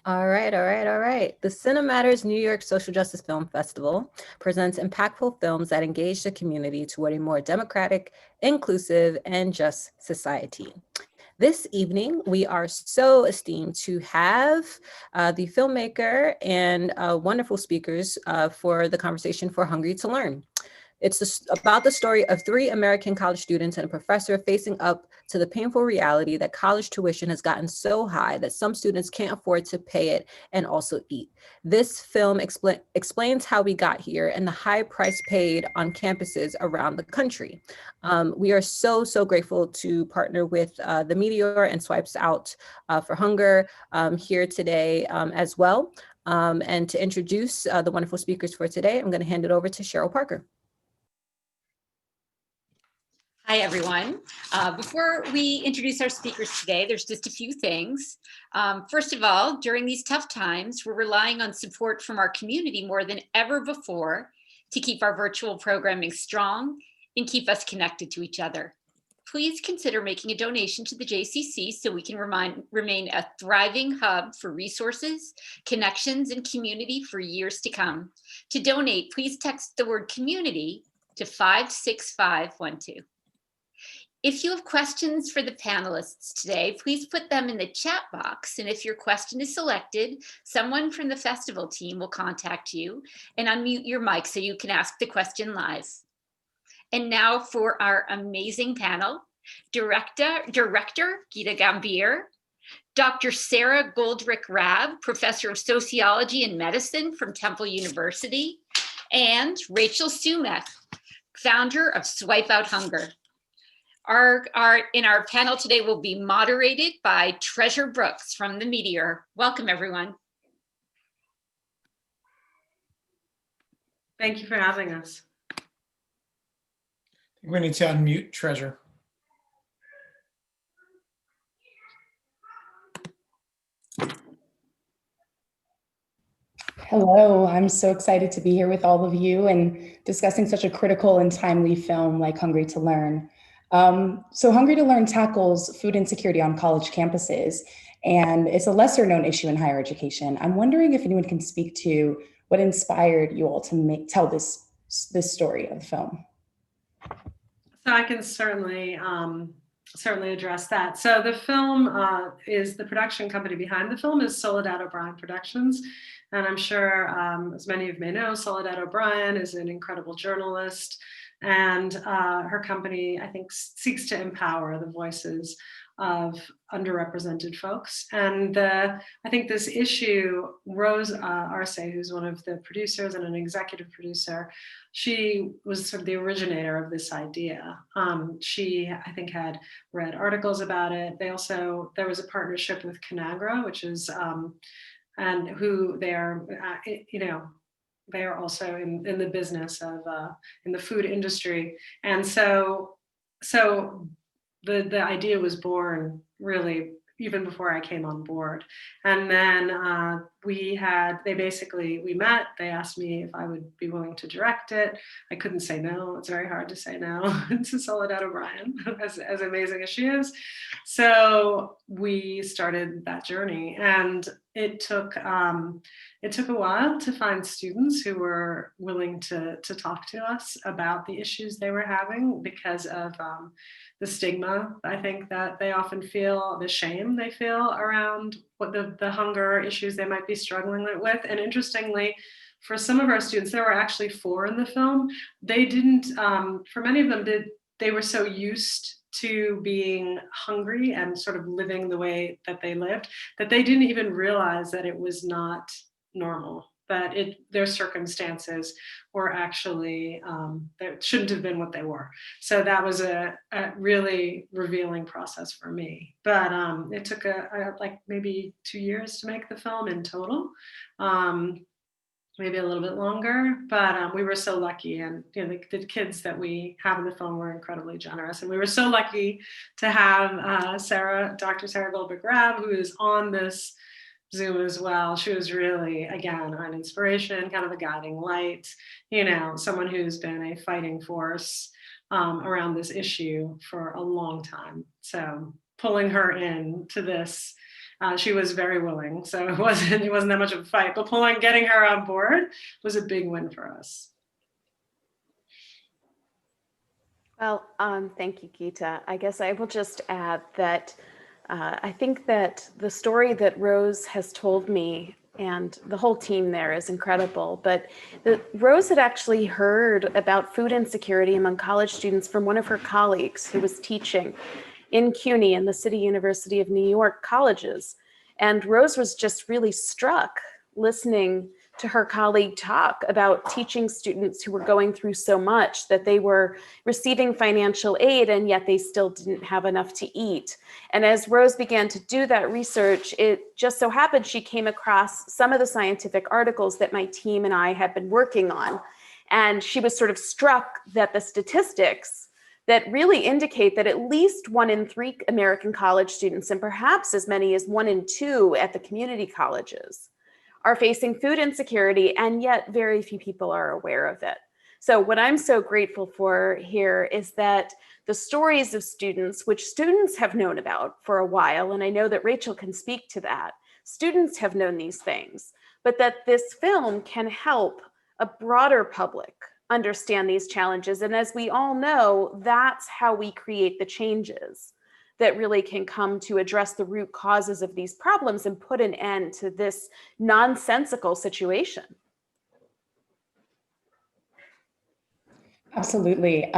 All right, all right, all right. The Cinematters New York Social Justice Film Festival presents impactful films that engage the community toward a more democratic, inclusive, and just society. This evening, we are so esteemed to have the filmmaker and wonderful speakers for the conversation for Hungry to Learn. It's about the story of three American college students and a professor facing up to the painful reality that college tuition has gotten so high that some students can't afford to pay it and also eat. This film explains how we got here and the high price paid on campuses around the country. We are so grateful to partner with the Meteor and Swipes Out for Hunger here today as well. And to introduce the wonderful speakers for today, I'm going to hand it over to Cheryl Parker. Hi, everyone. Before we introduce our speakers today, there's just a few things. First of all, during these tough times, we're relying on support from our community more than ever before to keep our virtual programming strong and keep us connected to each other. Please consider making a donation to the JCC so we can remain a thriving hub for resources, connections, and community for years to come. To donate, please text the word community to 56512. If you have questions for the panelists today, please put them in the chat box. And if your question is selected, someone from the festival team will contact you and unmute your mic so you can ask the question live. And now for our amazing panel, Director Geeta Gandbhir, Dr. Sara Goldrick-Rab, Professor of Sociology and Medicine from Temple University, and Rachel Sumekh, founder of Swipe Out Hunger. In our panel today will be moderated by Treasure Brooks from the Meteor. Welcome, everyone. Thank you for having us. We need to unmute Treasure. Hello, I'm so excited to be here with all of you and discussing such a critical and timely film like Hungry to Learn. So Hungry to Learn tackles food insecurity on college campuses, and it's a lesser known issue in higher education. I'm wondering if anyone can speak to what inspired you all to tell this story of the film. So I can certainly address that. So the film is the production company behind the film is Soledad O'Brien Productions. And I'm sure, as many of you may know, Soledad O'Brien is an incredible journalist. And her company, I think, seeks to empower the voices of underrepresented folks. And I think this issue, Rose Arce, who's one of the producers and an executive producer, she was sort of the originator of this idea. She, I think, had read articles about it. There was a partnership with Conagra, which is, and who they are, they are also in the business of in the food industry, and so the idea was born really even before I came on board. And then we met. They asked me if I would be willing to direct it. I couldn't say no. It's very hard to say no to Soledad O'Brien, as amazing as she is. So we started that journey, and it took a while to find students who were willing to talk to us about the issues they were having because of the stigma, I think, that they often feel, the shame they feel around what the hunger issues they might be struggling with. And interestingly, for some of our students, there were actually 4 in the film. They didn't, for many of them, they were so used to being hungry and sort of living the way that they lived that they didn't even realize that it was not normal, that their circumstances were actually, that shouldn't have been what they were. So that was a really revealing process for me. But it took like maybe 2 years to make the film in total. Maybe a little bit longer, but we were so lucky, and the kids that we have in the film were incredibly generous, and we were so lucky to have Dr. Sara Goldrick-Rab, who is on this Zoom as well. She was really, again, an inspiration, kind of a guiding light, someone who's been a fighting force around this issue for a long time. So pulling her in to this she was very willing. So it wasn't that much of a fight, but getting her on board was a big win for us. Well, thank you, Geeta. I guess I will just add that I think that the story that Rose has told me, and the whole team there is incredible, but Rose had actually heard about food insecurity among college students from one of her colleagues who was teaching in CUNY and the City University of New York colleges. And Rose was just really struck listening to her colleague talk about teaching students who were going through so much that they were receiving financial aid and yet they still didn't have enough to eat. And as Rose began to do that research, it just so happened she came across some of the scientific articles that my team and I had been working on. And she was sort of struck that the statistics that really indicate that at least 1 in 3 American college students, and perhaps as many as 1 in 2 at the community colleges, are facing food insecurity, and yet very few people are aware of it. So what I'm so grateful for here is that the stories of students, which students have known about for a while, and I know that Rachel can speak to that, students have known these things, but that this film can help a broader public understand these challenges. And as we all know, that's how we create the changes that really can come to address the root causes of these problems and put an end to this nonsensical situation. Absolutely.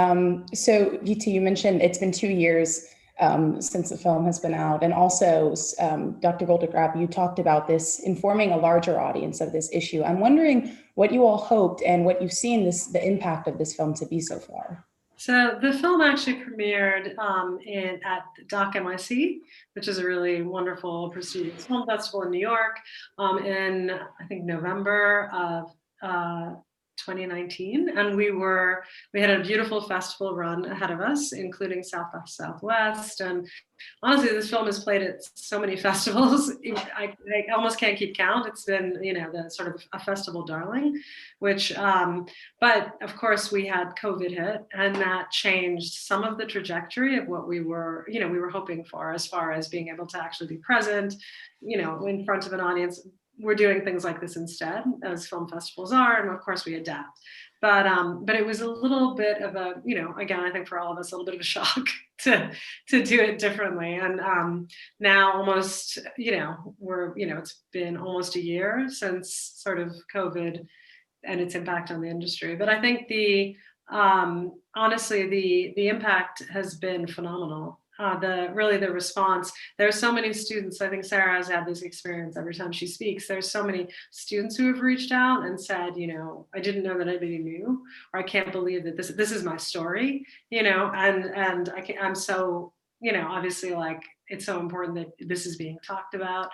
So Geeta, you mentioned it's been 2 years since the film has been out. And also, Dr. Goldrick-Rab, you talked about this informing a larger audience of this issue. I'm wondering what you all hoped and what you've seen the impact of this film to be so far. So the film actually premiered at Doc NYC, which is a really wonderful, prestigious film festival in New York, in I think November of 2019, and we had a beautiful festival run ahead of us, including South by Southwest. And honestly, this film has played at so many festivals, I almost can't keep count. It's been, the sort of a festival darling, but of course we had COVID hit, and that changed some of the trajectory of what we were hoping for, as far as being able to actually be present, in front of an audience. We're doing things like this instead, as film festivals are, and of course we adapt. But it was a little bit of a, again, I think for all of us, a little bit of a shock to do it differently. And now almost, it's been almost a year since sort of COVID and its impact on the industry. But I think honestly, the impact has been phenomenal. The response, there's so many students. I think Sarah has had this experience every time she speaks. There's so many students who have reached out and said, I didn't know that anybody knew, or I can't believe that this is my story, and I'm so, obviously, like, it's so important that this is being talked about.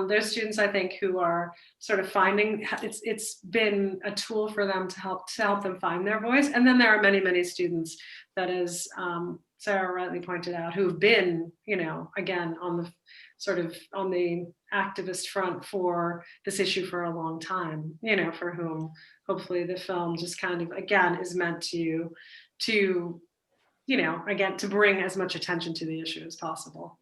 There's students, I think, who are sort of finding it's been a tool for them to help them find their voice. And then there are many, many students that is, Sarah rightly pointed out, who've been, again, on the activist front for this issue for a long time, for whom hopefully the film just kind of, again, is meant to again, to bring as much attention to the issue as possible.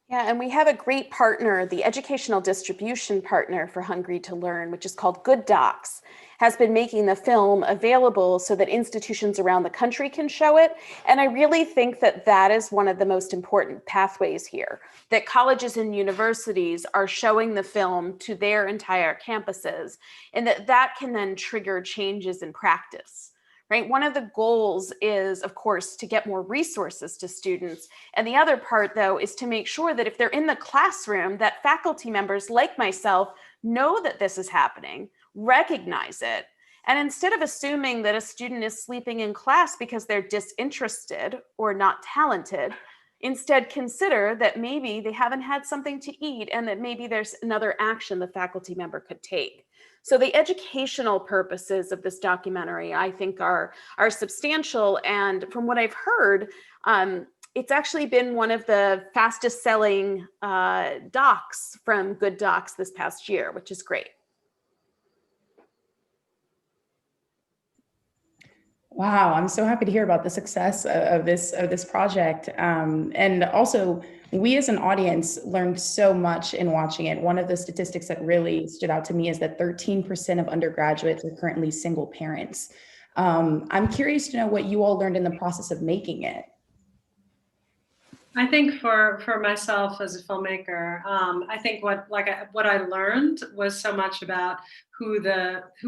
Yeah, and we have a great partner, the educational distribution partner for Hungry to Learn, which is called Good Docs, has been making the film available so that institutions around the country can show it. And I really think that that is one of the most important pathways here, that colleges and universities are showing the film to their entire campuses, and that can then trigger changes in practice. Right? One of the goals is, of course, to get more resources to students. And the other part, though, is to make sure that if they're in the classroom, that faculty members like myself know that this is happening, recognize it. And instead of assuming that a student is sleeping in class because they're disinterested or not talented, instead consider that maybe they haven't had something to eat and that maybe there's another action the faculty member could take. So the educational purposes of this documentary, I think, are substantial. And from what I've heard, it's actually been one of the fastest selling docs from Good Docs this past year, which is great. Wow, I'm so happy to hear about the success of this project. And also, we as an audience learned so much in watching it. One of the statistics that really stood out to me is that 13% of undergraduates are currently single parents. I'm curious to know what you all learned in the process of making it. I think for myself as a filmmaker, I think what I learned was so much about who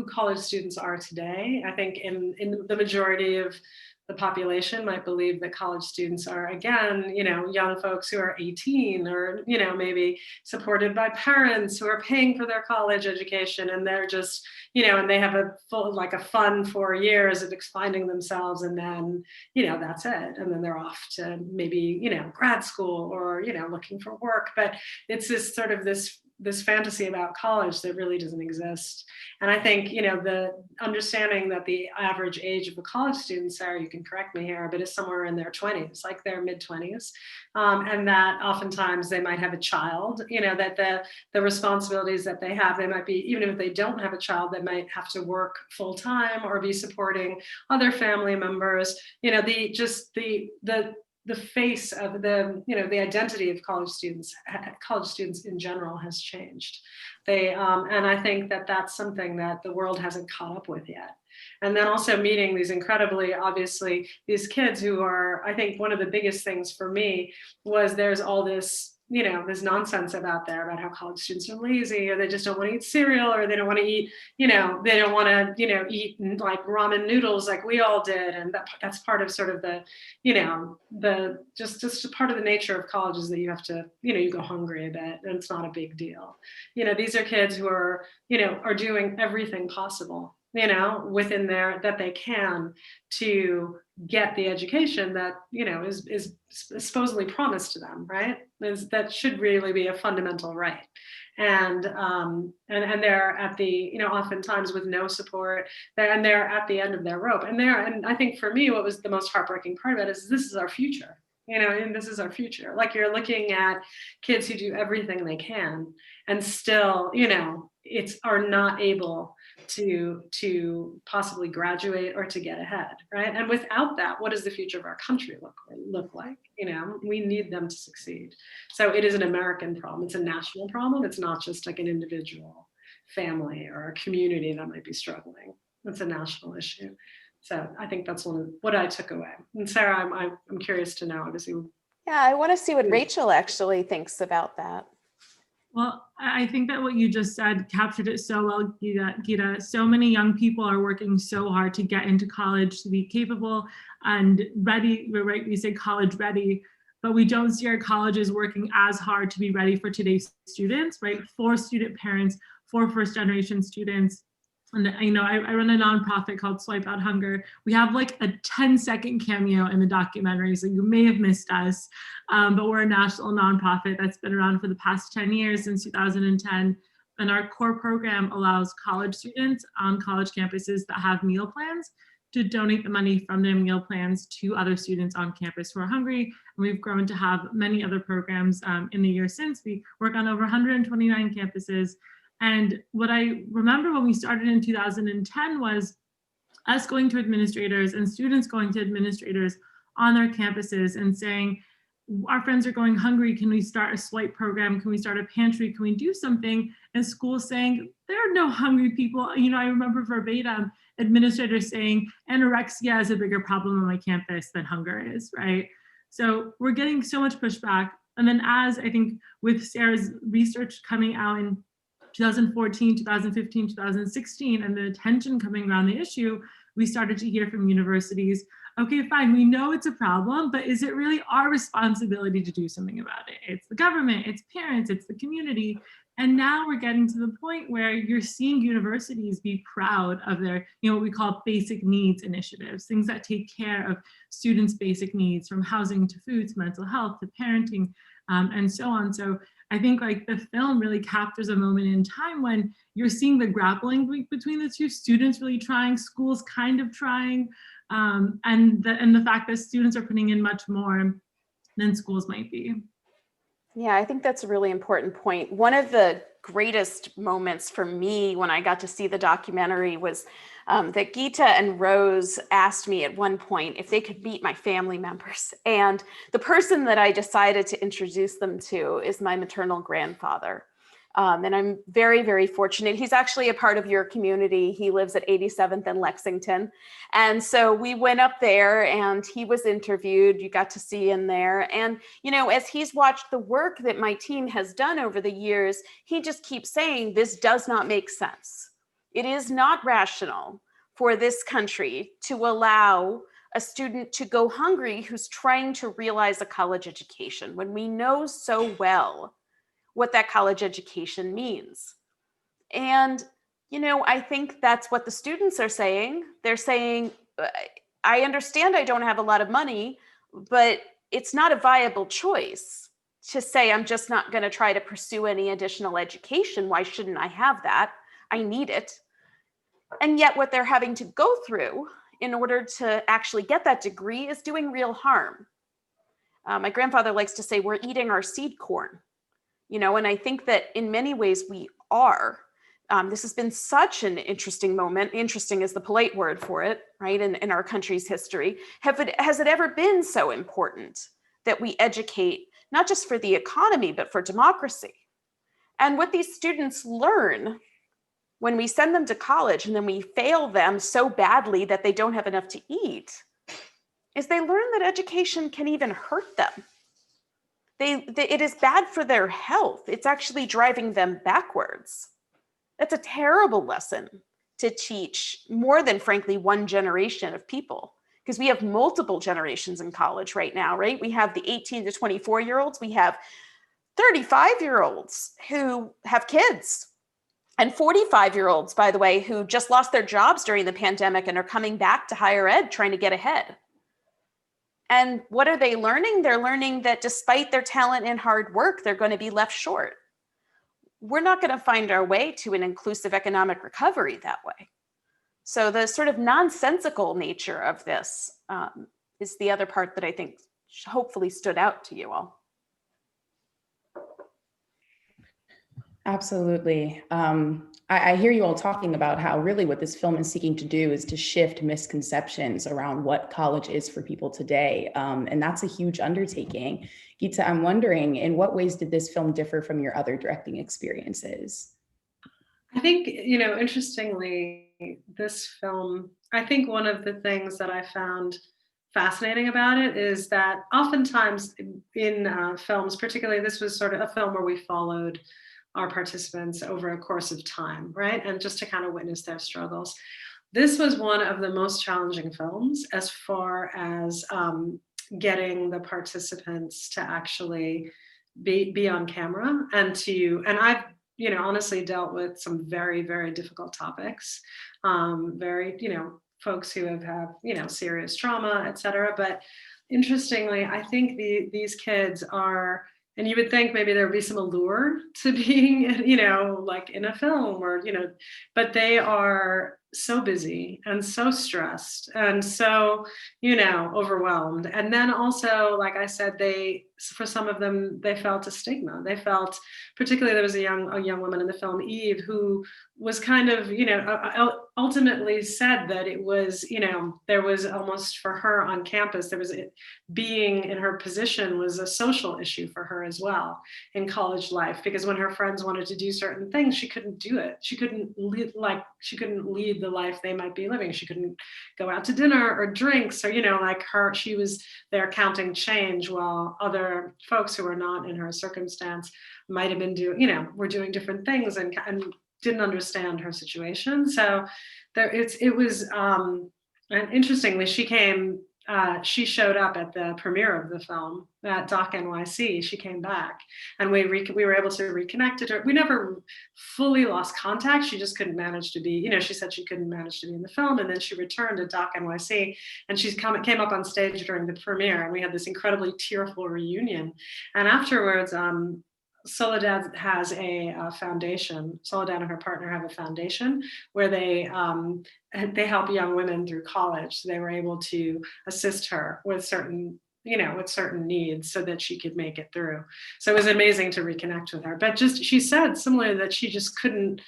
college students are today. I think in the majority of the population might believe that college students are, again, young folks who are 18 or, maybe supported by parents who are paying for their college education, and they're just, and they have a fun 4 years of finding themselves, and then, that's it. And then they're off to maybe, grad school or, looking for work. But it's this sort of this fantasy about college that really doesn't exist. And I think, the understanding that the average age of a college student, Sarah, you can correct me here, but is somewhere in their 20s, like their mid-20s. And that oftentimes they might have a child, that the responsibilities that they have, they might be, even if they don't have a child, they might have to work full time or be supporting other family members, the face of the identity of college students in general has changed. And I think that that's something that the world hasn't caught up with yet. And then also meeting these incredibly, obviously, these kids who are, I think one of the biggest things for me was there's all this, this nonsense about how college students are lazy, or they just don't want to eat cereal, or they don't want to eat, they don't want to, eat like ramen noodles like we all did. And that's part of sort of the, just part of the nature of college is that you have to, you go hungry a bit, and it's not a big deal. These are kids who are, are doing everything possible, within that they can to get the education that, is supposedly promised to them, right? That should really be a fundamental right. And they're at the, oftentimes with no support, and they're at the end of their rope. And I think for me, what was the most heartbreaking part of it is this is our future. And this is our future. Like, you're looking at kids who do everything they can and still, are not able to possibly graduate or to get ahead, right? And without that, what does the future of our country look like? We need them to succeed. So it is an American problem. It's a national problem. It's not just like an individual family or a community that might be struggling. It's a national issue. So I think that's what I took away. And Sarah, I'm curious to know, obviously. Yeah, I want to see what Rachel actually thinks about that. Well, I think that what you just said captured it so well, Geeta. So many young people are working so hard to get into college, to be capable and ready, right? We say college ready, but we don't see our colleges working as hard to be ready for today's students, right? For student parents, for first generation students. And I run a nonprofit called Swipe Out Hunger. We have like a 10-second cameo in the documentary, so you may have missed us, but we're a national nonprofit that's been around for the past 10 years, since 2010. And our core program allows college students on college campuses that have meal plans to donate the money from their meal plans to other students on campus who are hungry. And we've grown to have many other programs in the year since. We work on over 129 campuses. And what I remember when we started in 2010 was us going to administrators and students going to administrators on their campuses and saying, our friends are going hungry, can we start a swipe program? Can we start a pantry? Can we do something? And schools saying, there are no hungry people. I remember verbatim administrators saying, anorexia is a bigger problem on my campus than hunger is, right? So we're getting so much pushback. And then, as I think with Sarah's research coming out in 2014, 2015, 2016, and the attention coming around the issue, we started to hear from universities, okay, fine, we know it's a problem, but is it really our responsibility to do something about it? It's the government, it's parents, it's the community. And now we're getting to the point where you're seeing universities be proud of their, what we call basic needs initiatives, things that take care of students' basic needs, from housing to food to mental health to parenting, and so on. So I think like the film really captures a moment in time when you're seeing the grappling between the two, students really trying, schools kind of trying, and the fact that students are putting in much more than schools might be. Yeah, I think that's a really important point. One of the greatest moments for me when I got to see the documentary was that Geeta and Rose asked me at one point if they could meet my family members. And the person that I decided to introduce them to is my maternal grandfather. And I'm very, very fortunate. He's actually a part of your community. He lives at 87th and Lexington. And so we went up there and he was interviewed. You got to see him there. And, you know, as he's watched the work that my team has done over the years, he just keeps saying, this does not make sense. It is not rational for this country to allow a student to go hungry who's trying to realize a college education when we know so well what that college education means. And, you know, I think that's what the students are saying. They're saying, I understand I don't have a lot of money, but it's not a viable choice to say, I'm just not going to try to pursue any additional education. Why shouldn't I have that? I need it. And yet what they're having to go through in order to actually get that degree is doing real harm. My grandfather likes to say, we're eating our seed corn. You know, and I think that in many ways we are. This has been such an interesting moment. Interesting is the polite word for it, right? In our country's history. Has it ever been so important that we educate, not just for the economy, but for democracy? And what these students learn when we send them to college and then we fail them so badly that they don't have enough to eat is they learn that education can even hurt them. It is bad for their health. It's actually driving them backwards. That's a terrible lesson to teach more than, frankly, one generation of people, because we have multiple generations in college right now, right? We have the 18 to 24-year-olds. We have 35-year-olds who have kids, and 45-year-olds, by the way, who just lost their jobs during the pandemic and are coming back to higher ed trying to get ahead. And what are they learning? They're learning that despite their talent and hard work, they're going to be left short. We're not going to find our way to an inclusive economic recovery that way. So the sort of nonsensical nature of this is the other part that I think hopefully stood out to you all. Absolutely. I hear you all talking about how really what this film is seeking to do is to shift misconceptions around what college is for people today. And that's a huge undertaking. Geeta, I'm wondering, in what ways did this film differ from your other directing experiences? I think, you know, interestingly, this film, I think one of the things that I found fascinating about it is that oftentimes in films, particularly this was sort of a film where we followed our participants over a course of time, right? And just to kind of witness their struggles. This was one of the most challenging films as far as getting the participants to actually be on camera and I've, you know, honestly dealt with some very, very difficult topics, very, you know, folks who have, you know, serious trauma, et cetera. But interestingly, I think these kids are, and you would think maybe there would be some allure to being, you know, like in a film or, you know, but they are so busy and so stressed and so, you know, overwhelmed. And then also, like I said, for some of them, they felt a stigma. They felt, particularly there was a young woman in the film, Eve, who was kind of, you know, ultimately said that it was, you know, there was almost for her on campus, there was being in her position was a social issue for her as well in college life, because when her friends wanted to do certain things, she couldn't do it. She couldn't lead the life they might be living. She couldn't go out to dinner or drinks or, you know, like she was there counting change while other folks who were not in her circumstance might have been doing, you know, were doing different things and didn't understand her situation. So it was, and interestingly, she showed up at the premiere of the film at Doc NYC. She came back and we were able to reconnect to her. We never fully lost contact. She just couldn't manage to be, you know, she said she couldn't manage to be in the film. And then she returned to Doc NYC and she came up on stage during the premiere and we had this incredibly tearful reunion. And afterwards, Soledad has a foundation. Soledad and her partner have a foundation where they help young women through college. So they were able to assist her with certain, with certain needs so that she could make it through. So it was amazing to reconnect with her. But just, she said similarly that she just couldn't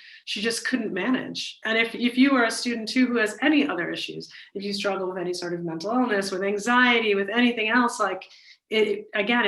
manage. And if you are a student too who has any other issues, if you struggle with any sort of mental illness, with anxiety, with anything else, like it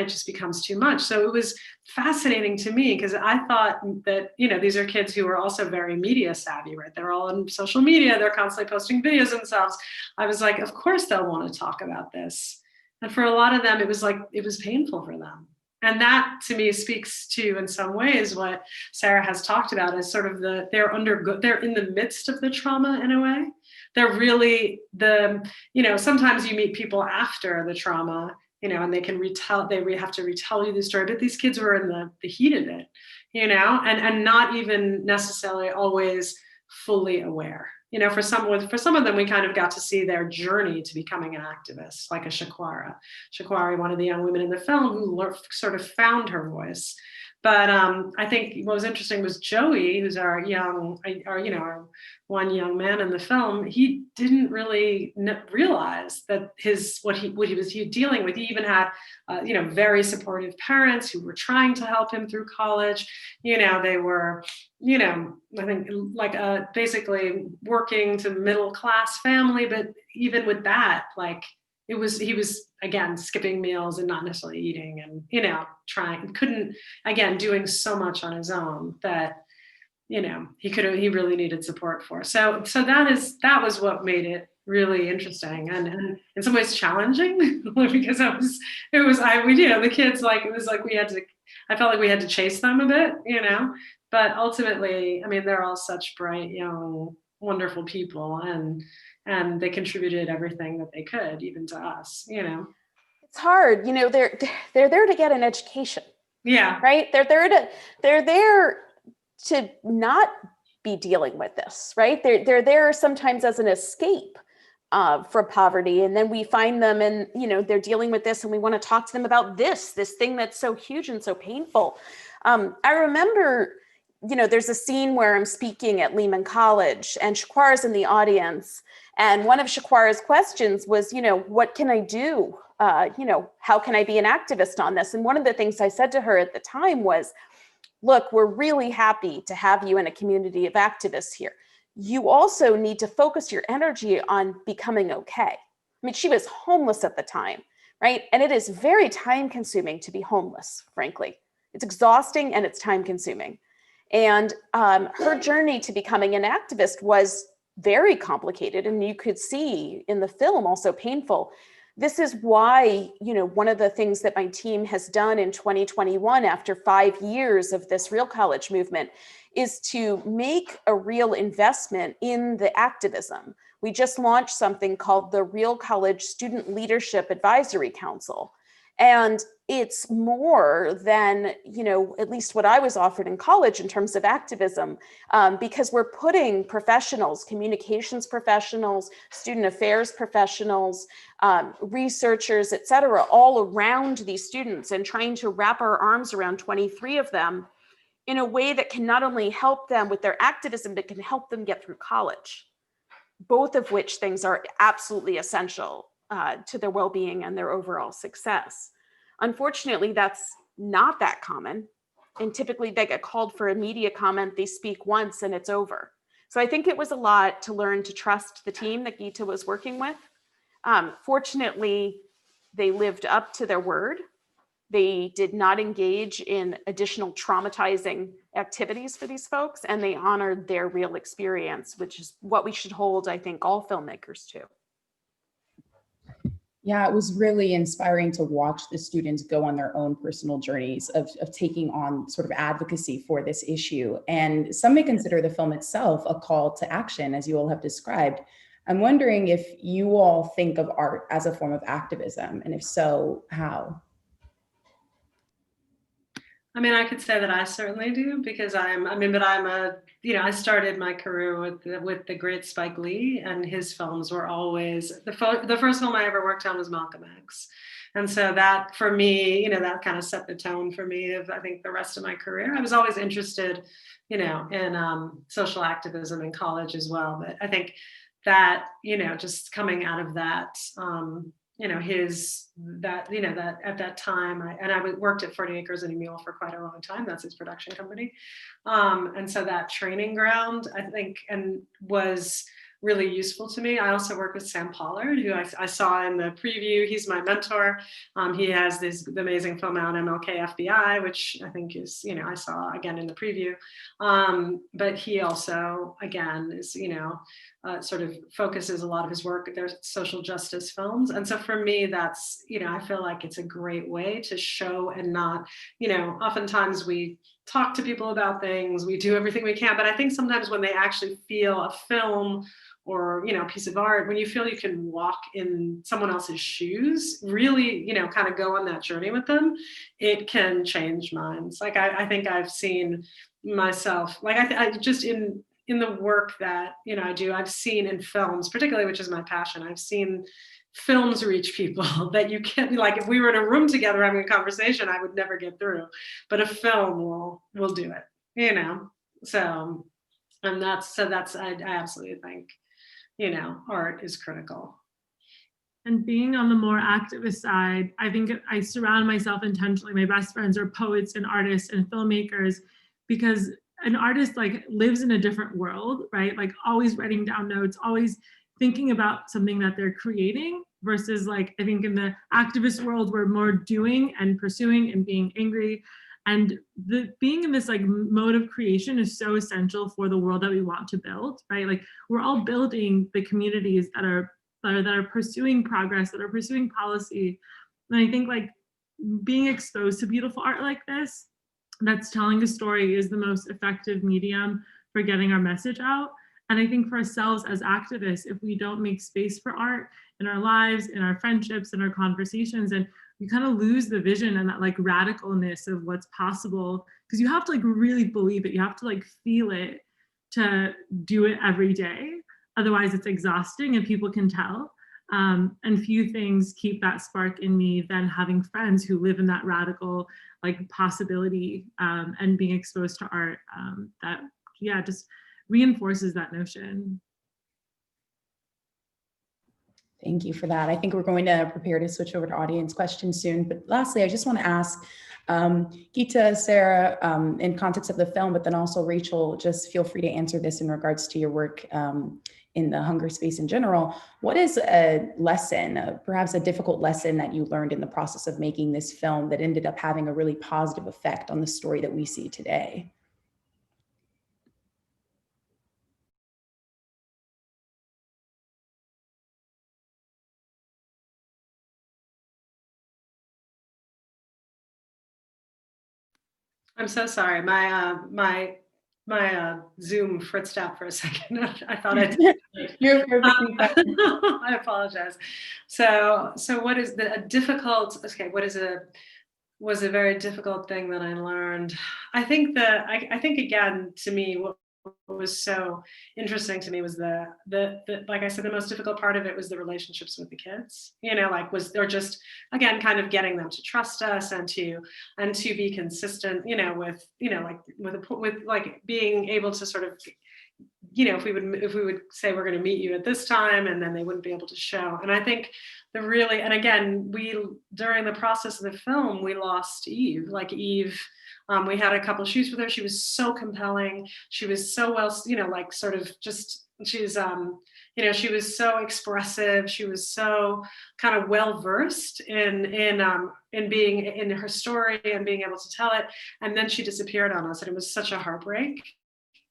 just becomes too much. So it was fascinating to me because I thought that, these are kids who are also very media savvy, right? They're all on social media. They're constantly posting videos themselves. I was like, of course they'll want to talk about this. And for a lot of them, it was painful for them. And that to me speaks to, in some ways, what Sarah has talked about is sort of they're in the midst of the trauma in a way. They're really sometimes you meet people after the trauma, and they can have to retell you the story, but these kids were in the heat of it, and not even necessarily always fully aware. For some of them, we kind of got to see their journey to becoming an activist, like a Shakwara, one of the young women in the film who sort of found her voice. But I think what was interesting was Joey, who's our one young man in the film. He didn't really realize that what he was dealing with. He even had very supportive parents who were trying to help him through college. They were I think like basically working to middle class family, but even with that, like he was again skipping meals and not necessarily eating, and doing so much on his own that he really needed support for. So that was what made it really interesting and in some ways challenging because the kids, like it was like I felt like we had to chase them a bit, but ultimately, I mean, they're all such bright, young, wonderful people, and they contributed everything that they could, even to us, It's hard, they're there to get an education. Yeah. Right? They're there to not be dealing with this, right? They're there sometimes as an escape from poverty. And then we find them and, they're dealing with this and we want to talk to them about this thing that's so huge and so painful. I remember, there's a scene where I'm speaking at Lehman College and Shakwara's in the audience. And one of Shakwara's questions was, what can I do? How can I be an activist on this? And one of the things I said to her at the time was, look, we're really happy to have you in a community of activists here. You also need to focus your energy on becoming okay. I mean, she was homeless at the time, right? And it is very time consuming to be homeless, frankly. It's exhausting and it's time consuming. And her journey to becoming an activist was very complicated. And you could see in the film also painful. This is why, one of the things that my team has done in 2021, after 5 years of this Real College movement, is to make a real investment in the activism. We just launched something called the Real College Student Leadership Advisory Council. And it's more than, at least what I was offered in college in terms of activism, because we're putting professionals, communications professionals, student affairs professionals, researchers, et cetera, all around these students and trying to wrap our arms around 23 of them in a way that can not only help them with their activism, but can help them get through college, both of which things are absolutely essential to their well-being and their overall success. Unfortunately, that's not that common. And typically they get called for a media comment, they speak once and it's over. So I think it was a lot to learn to trust the team that Geeta was working with. Fortunately, they lived up to their word. They did not engage in additional traumatizing activities for these folks, and they honored their real experience, which is what we should hold, I think, all filmmakers to. Yeah, it was really inspiring to watch the students go on their own personal journeys of taking on sort of advocacy for this issue. And some may consider the film itself a call to action, as you all have described. I'm wondering if you all think of art as a form of activism, and if so, how? I mean, I could say that I certainly do because I started my career with the great Spike Lee, and his films were always, the first film I ever worked on was Malcolm X. And so that for me, that kind of set the tone for me of, I think, the rest of my career. I was always interested, in social activism in college as well. But I think that, just coming out of that, that at that time, I worked at 40 Acres and a Mule for quite a long time. That's his production company. And so that training ground, I think, and was really useful to me. I also work with Sam Pollard, who I saw in the preview. He's my mentor. He has this amazing film out, MLK FBI, which I think is, I saw again in the preview. But he also, again, is, sort of focuses a lot of his work. They're social justice films. And so for me, that's, I feel like it's a great way to show and not, oftentimes we talk to people about things, we do everything we can, but I think sometimes when they actually feel a film or, a piece of art, when you feel you can walk in someone else's shoes, really, kind of go on that journey with them, it can change minds. Like, I think I've seen myself, like, I just in the work that, I do, I've seen in films, particularly, which is my passion, I've seen films reach people that you can't be like, if we were in a room together having a conversation, I would never get through, but a film will do it, so, and that's, I absolutely think, art is critical. And being on the more activist side, I think I surround myself intentionally. My best friends are poets and artists and filmmakers, because an artist like lives in a different world, right? Like always writing down notes, always thinking about something that they're creating, versus like, I think in the activist world, we're more doing and pursuing and being angry. And being in this like mode of creation is so essential for the world that we want to build, right? Like we're all building the communities that are pursuing progress, that are pursuing policy. And I think like being exposed to beautiful art like this, that's telling a story, is the most effective medium for getting our message out. And I think for ourselves as activists, if we don't make space for art in our lives, in our friendships, in our conversations, and you kind of lose the vision and that like radicalness of what's possible, because you have to like really believe it. You have to like feel it to do it every day. Otherwise it's exhausting and people can tell. And few things keep that spark in me than having friends who live in that radical like possibility, and being exposed to art that, just reinforces that notion. Thank you for that. I think we're going to prepare to switch over to audience questions soon. But lastly, I just want to ask Geeta, Sarah, in context of the film, but then also Rachel, just feel free to answer this in regards to your work in the hunger space in general. What is a lesson, perhaps a difficult lesson that you learned in the process of making this film that ended up having a really positive effect on the story that we see today? I'm so sorry. My Zoom fritzed out for a second. I thought I did. You're perfectly fine. I apologize. So what is a difficult? Okay, was a very difficult thing that I learned. I think I think again, to me, what was so interesting to me was the like I said, the most difficult part of it was the relationships with the kids. They're just, again, kind of getting them to trust us and to be consistent. With being able to sort of, if we would say we're going to meet you at this time, and then they wouldn't be able to show. And I think and again, during the process of the film, we lost Eve. We had a couple shoots with her. She was so compelling. She was so well, she was so expressive. She was so kind of well versed in being in her story and being able to tell it. And then she disappeared on us, and it was such a heartbreak.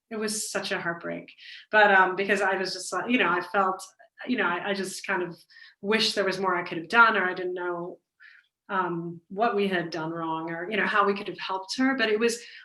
It was such a heartbreak. But because I was just I felt, I just kind of wish there was more I could have done, or I didn't know what we had done wrong, or how we could have helped her. But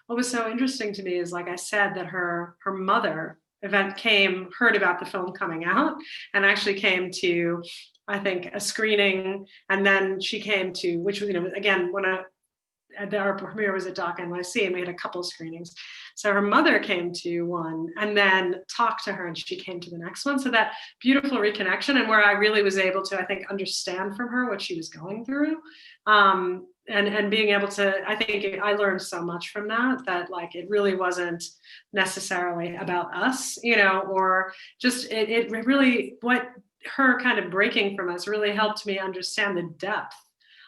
what was so interesting to me is, like I said, that her mother heard about the film coming out, and actually came to, I think, a screening, and then she came to, which was, again, when our premiere was at Doc NYC, and we had a couple of screenings. So her mother came to one and then talked to her, and she came to the next one. So that beautiful reconnection, and where I really was able to, I think, understand from her what she was going through. And being able to, I think I learned so much from that like it really wasn't necessarily about us, or just it really, her kind of breaking from us really helped me understand the depth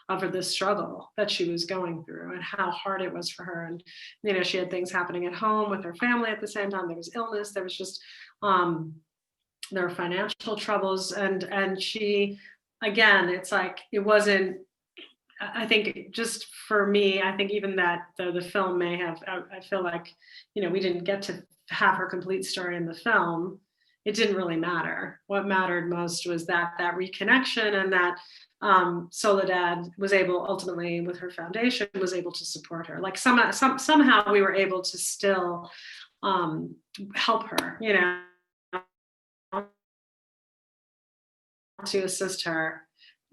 of the struggle that she was going through and how hard it was for her. And, you know, she had things happening at home with her family at the same time. There was illness, there was just, there were financial troubles. And she, again, it's like, it wasn't, I think just for me, I think even that the film may have, I feel like, you know, we didn't get to have her complete story in the film. It didn't really matter. What mattered most was that reconnection, and that Soledad was able, ultimately with her foundation, was able to support her. Like somehow we were able to still help her, you know, to assist her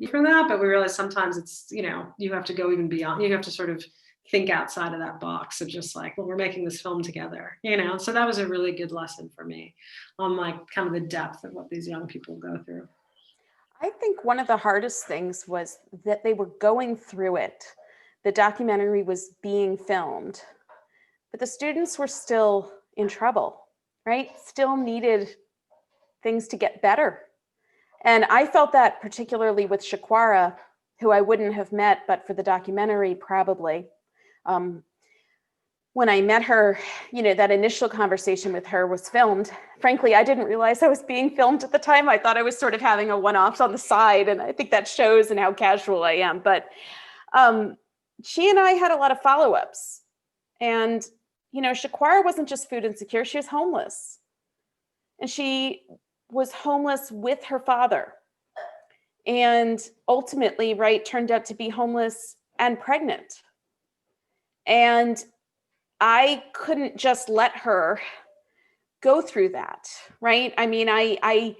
for that. But we realized sometimes it's, you know, you have to go even beyond, you have to sort of think outside of that box of just like, well, we're making this film together, you know? So that was a really good lesson for me on like kind of the depth of what these young people go through. I think one of the hardest things was that they were going through it. The documentary was being filmed, but the students were still in trouble, right? Still needed things to get better. And I felt that particularly with Shakwara, who I wouldn't have met but for the documentary probably. When I met her, you know, that initial conversation with her was filmed. Frankly, I didn't realize I was being filmed at the time. I thought I was sort of having a one-off on the side, and I think that shows in how casual I am. But she and I had a lot of follow-ups. And, you know, Shakwara wasn't just food insecure, she was homeless. And she was homeless with her father. And ultimately, right, turned out to be homeless and pregnant. And I couldn't just let her go through that, right? I mean, I,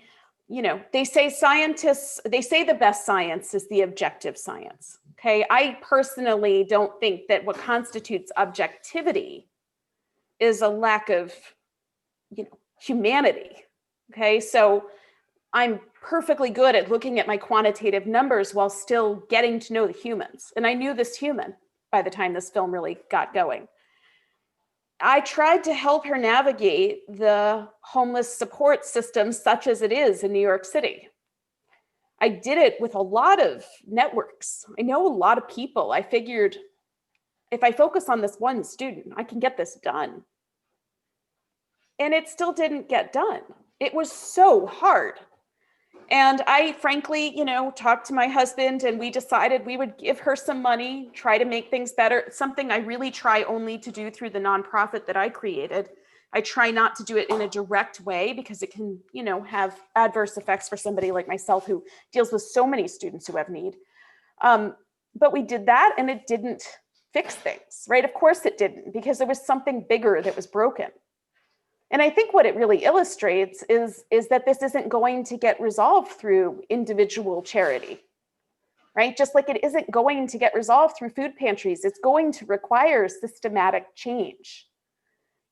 you know, they say scientists, they say the best science is the objective science, okay? I personally don't think that what constitutes objectivity is a lack of, you know, humanity, okay? So I'm perfectly good at looking at my quantitative numbers while still getting to know the humans. And I knew this human by the time this film really got going. I tried to help her navigate the homeless support system such as it is in New York City. I did it with a lot of networks. I know a lot of people. I figured if I focus on this one student, I can get this done. And it still didn't get done. It was so hard. And I frankly, you know, talked to my husband and we decided we would give her some money, try to make things better. It's something I really try only to do through the nonprofit that I created. I try not to do it in a direct way because it can, you know, have adverse effects for somebody like myself who deals with so many students who have need. But we did that and it didn't fix things, right? Of course it didn't, because there was something bigger that was broken. And I think what it really illustrates is that this isn't going to get resolved through individual charity, right? Just like it isn't going to get resolved through food pantries. It's going to require systematic change.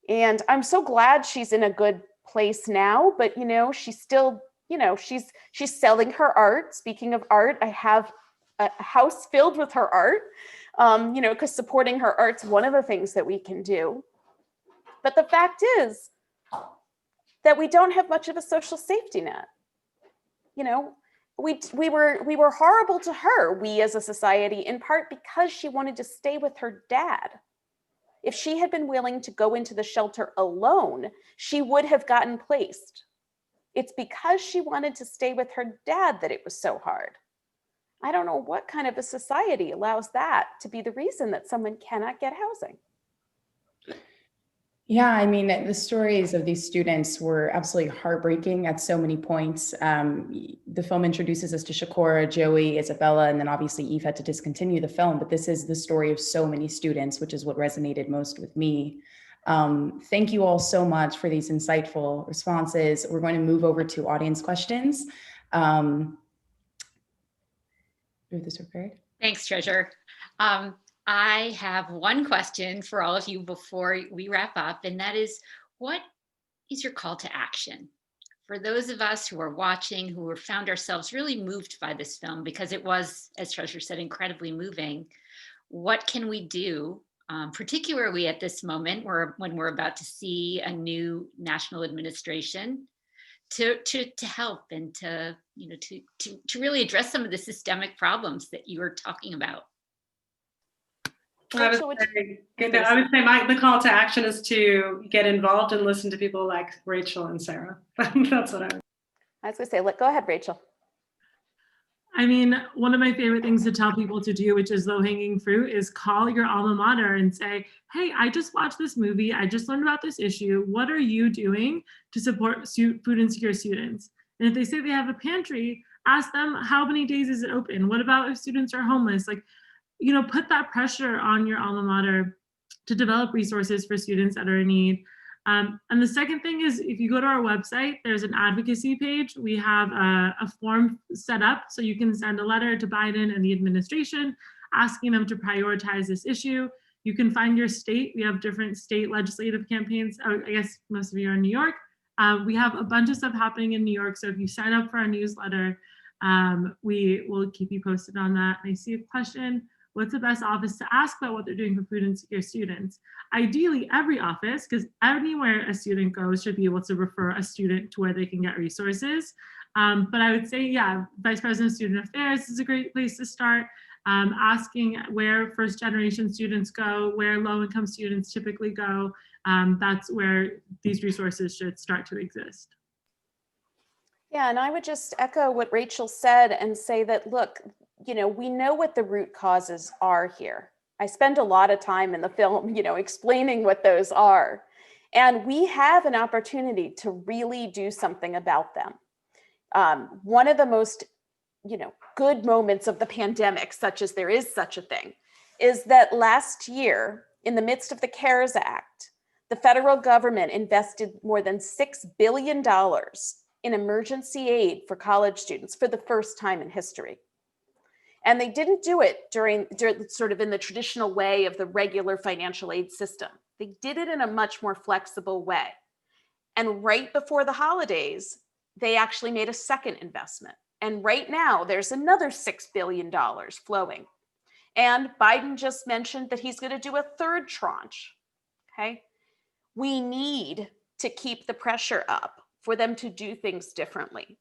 And I'm so glad she's in a good place now, but you know, she's still, you know, she's selling her art. Speaking of art, I have a house filled with her art, you know, because supporting her art's one of the things that we can do. But the fact is that we don't have much of a social safety net. You know, we were horrible to her, we as a society, in part because she wanted to stay with her dad. If she had been willing to go into the shelter alone, she would have gotten placed. It's because she wanted to stay with her dad that it was so hard. I don't know what kind of a society allows that to be the reason that someone cannot get housing. Yeah, I mean, the stories of these students were absolutely heartbreaking at so many points. The film introduces us to Shakwara, Joey, Isabella, and then obviously Eve had to discontinue the film, but this is the story of so many students, which is what resonated most with me. Thank you all so much for these insightful responses. We're going to move over to audience questions. Do you have this prepared? Thanks, Treasure. I have one question for all of you before we wrap up, and that is, what is your call to action? For those of us who are watching, who have found ourselves really moved by this film, because it was, as Treasure said, incredibly moving, what can we do, particularly at this moment when we're about to see a new national administration, to help and to to really address some of the systemic problems that you were talking about? I would say the call to action is to get involved and listen to people like Rachel and Sarah. That's what I was going to say. Go ahead, Rachel. I mean, one of my favorite things to tell people to do, which is low-hanging fruit, is call your alma mater and say, hey, I just watched this movie. I just learned about this issue. What are you doing to support food insecure students? And if they say they have a pantry, ask them, how many days is it open? What about if students are homeless? Put that pressure on your alma mater to develop resources for students that are in need. And the second thing is, if you go to our website, there's an advocacy page. We have a form set up so you can send a letter to Biden and the administration asking them to prioritize this issue. You can find your state. We have different state legislative campaigns. I guess most of you are in New York. We have a bunch of stuff happening in New York. So if you sign up for our newsletter, we will keep you posted on that. I see a question. What's the best office to ask about what they're doing for food insecure students? Ideally, every office, because anywhere a student goes should be able to refer a student to where they can get resources. But I would say, yeah, Vice President of Student Affairs is a great place to start. Asking where first generation students go, where low income students typically go. That's where these resources should start to exist. Yeah, and I would just echo what Rachel said and say that, look, we know what the root causes are here. I spend a lot of time in the film, explaining what those are. And we have an opportunity to really do something about them. One of the most, good moments of the pandemic, such as there is such a thing, is that last year, in the midst of the CARES Act, the federal government invested more than $6 billion in emergency aid for college students for the first time in history. And they didn't do it during sort of in the traditional way of the regular financial aid system. They did it in a much more flexible way. And right before the holidays, they actually made a second investment. And right now there's another $6 billion flowing. And Biden just mentioned that he's going to do a third tranche. Okay. We need to keep the pressure up for them to do things differently.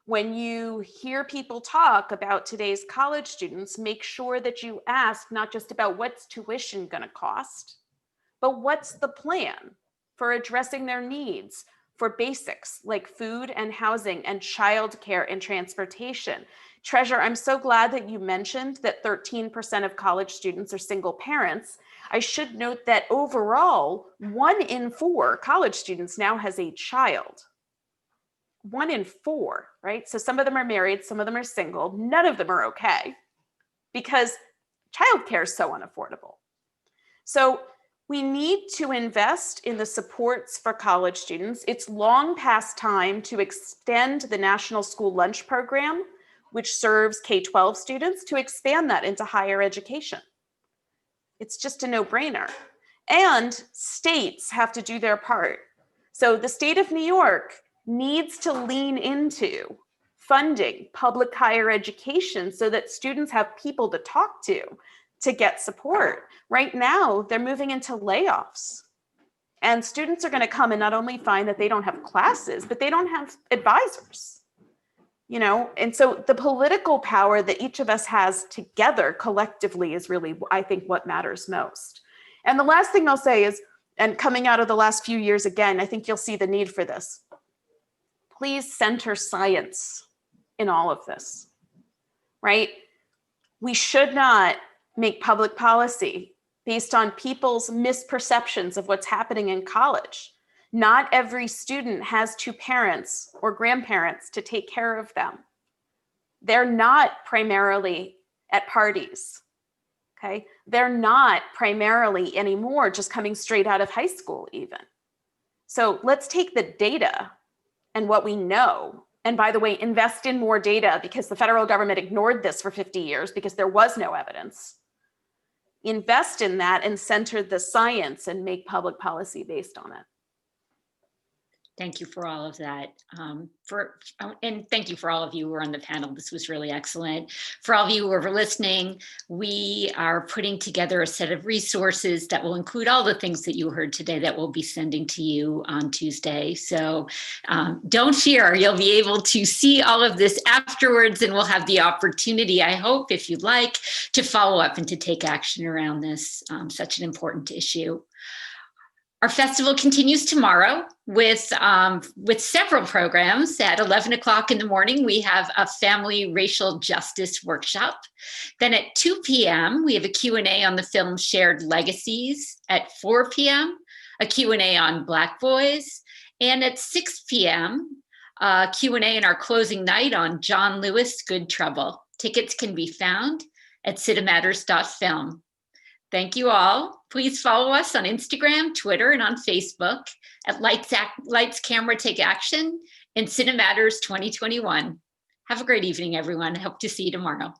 When you hear people talk about today's college students, make sure that you ask not just about what's tuition going to cost, but what's the plan for addressing their needs for basics like food and housing and childcare and transportation. Treasure, I'm so glad that you mentioned that 13% of college students are single parents. I should note that overall, 1 in 4 college students now has a child. 1 in 4, right? So some of them are married, some of them are single. None of them are okay because childcare is so unaffordable. So we need to invest in the supports for college students. It's long past time to extend the National School Lunch Program, which serves K-12 students, to expand that into higher education. It's just a no-brainer. And states have to do their part. So the state of New York needs to lean into funding public higher education so that students have people to talk to get support. Right now, they're moving into layoffs. And students are going to come and not only find that they don't have classes, but they don't have advisors. And so the political power that each of us has together collectively is really, I think, what matters most. And the last thing I'll say is, and coming out of the last few years again, I think you'll see the need for this. Please center science in all of this, right? We should not make public policy based on people's misperceptions of what's happening in college. Not every student has 2 parents or grandparents to take care of them. They're not primarily at parties, okay? They're not primarily anymore just coming straight out of high school even. So let's take the data and what we know, and by the way, invest in more data because the federal government ignored this for 50 years because there was no evidence. Invest in that and center the science and make public policy based on it. Thank you for all of that. And thank you for all of you who are on the panel. This was really excellent. For all of you who are listening, we are putting together a set of resources that will include all the things that you heard today that we'll be sending to you on Tuesday. So don't fear, you'll be able to see all of this afterwards, and we'll have the opportunity, I hope, if you'd like, to follow up and to take action around this, such an important issue. Our festival continues tomorrow with several programs. At 11 o'clock in the morning, we have a family racial justice workshop. Then at 2 p.m., we have a Q&A on the film Shared Legacies. At 4 p.m., a Q&A on Black boys. And at 6 p.m., Q&A in our closing night on John Lewis, Good Trouble. Tickets can be found at cinematters.film. Thank you all. Please follow us on Instagram, Twitter, and on Facebook at Lights, Camera, Take Action and Cinematters 2021. Have a great evening, everyone. Hope to see you tomorrow.